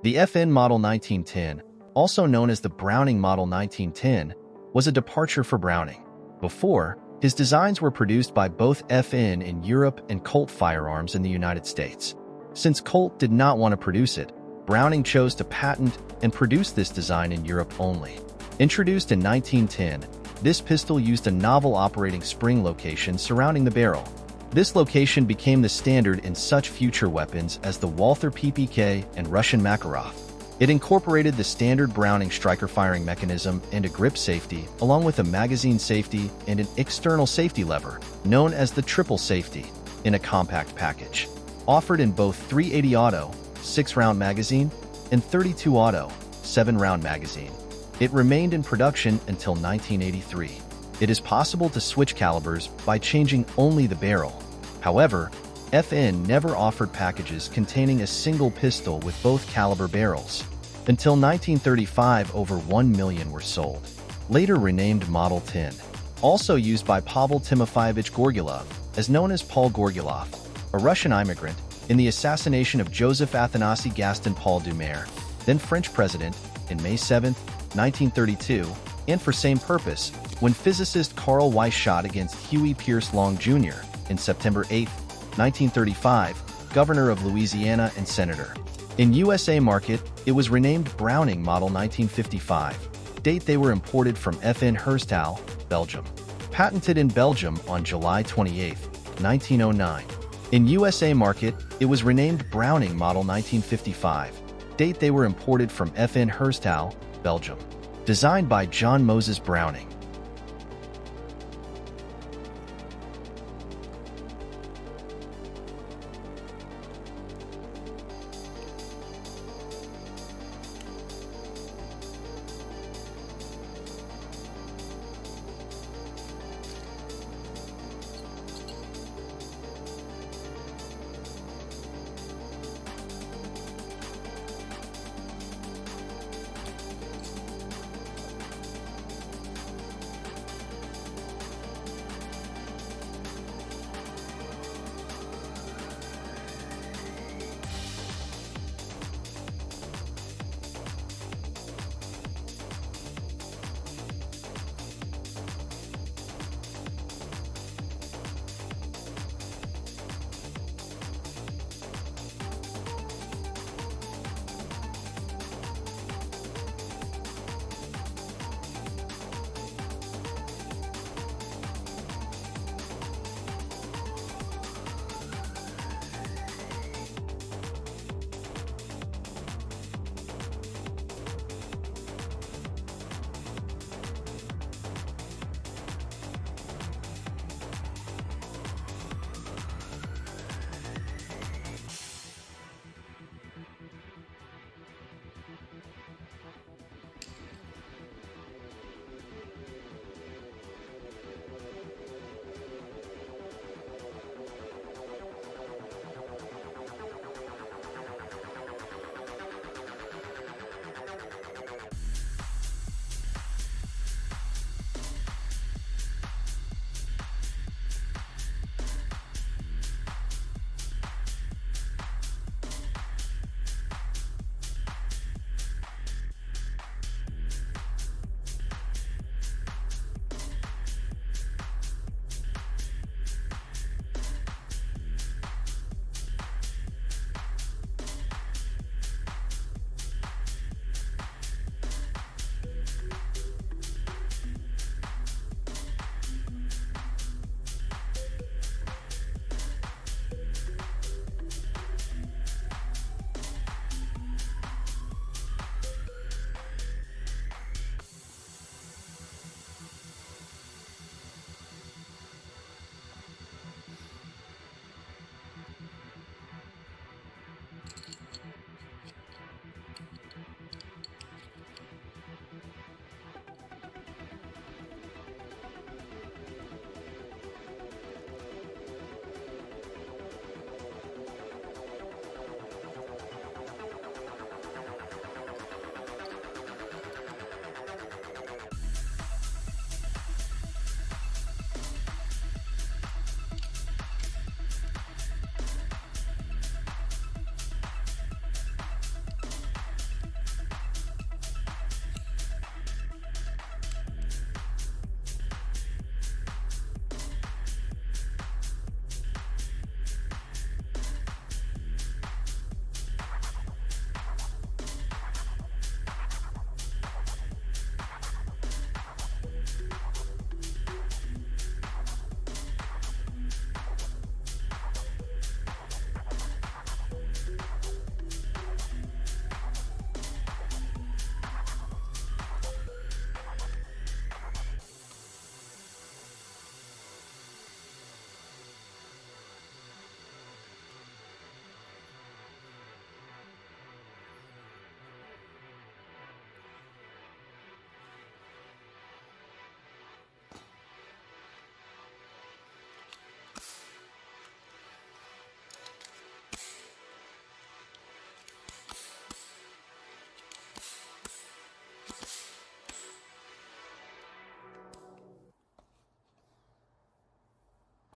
The FN Model 1910, also known as the Browning Model 1910, was a departure for Browning. Before, his designs were produced by both FN in Europe and Colt Firearms in the United States. Since Colt did not want to produce it, Browning chose to patent and produce this design in Europe only. Introduced in 1910, this pistol used a novel operating spring location surrounding the barrel. This location became the standard in such future weapons as the Walther PPK and Russian Makarov. It incorporated the standard Browning striker firing mechanism and a grip safety, along with a magazine safety and an external safety lever, known as the triple safety, in a compact package. Offered in both 380 auto, 6-round magazine, and 32 auto, 7-round magazine. It remained in production until 1983. It is possible to switch calibers by changing only the barrel. However, FN never offered packages containing a single pistol with both caliber barrels. Until 1935, over 1 million were sold. Later renamed Model 10. Also used by Pavel Timofeyevich Gorgulov, as known as Paul Gorgulov, a Russian immigrant, in the assassination of Joseph Athanasi Gaston Paul Doumer, then French president, in May 7, 1932, and for same purpose, when physicist Carl Weiss shot against Huey Pierce Long Jr. in September 8, 1935, governor of Louisiana and senator. In USA market, it was renamed Browning Model 1955. Date they were imported from FN Herstal, Belgium. Patented in Belgium on July 28, 1909. In USA market, it was renamed Browning Model 1955. Date they were imported from FN Herstal, Belgium. Designed by John Moses Browning.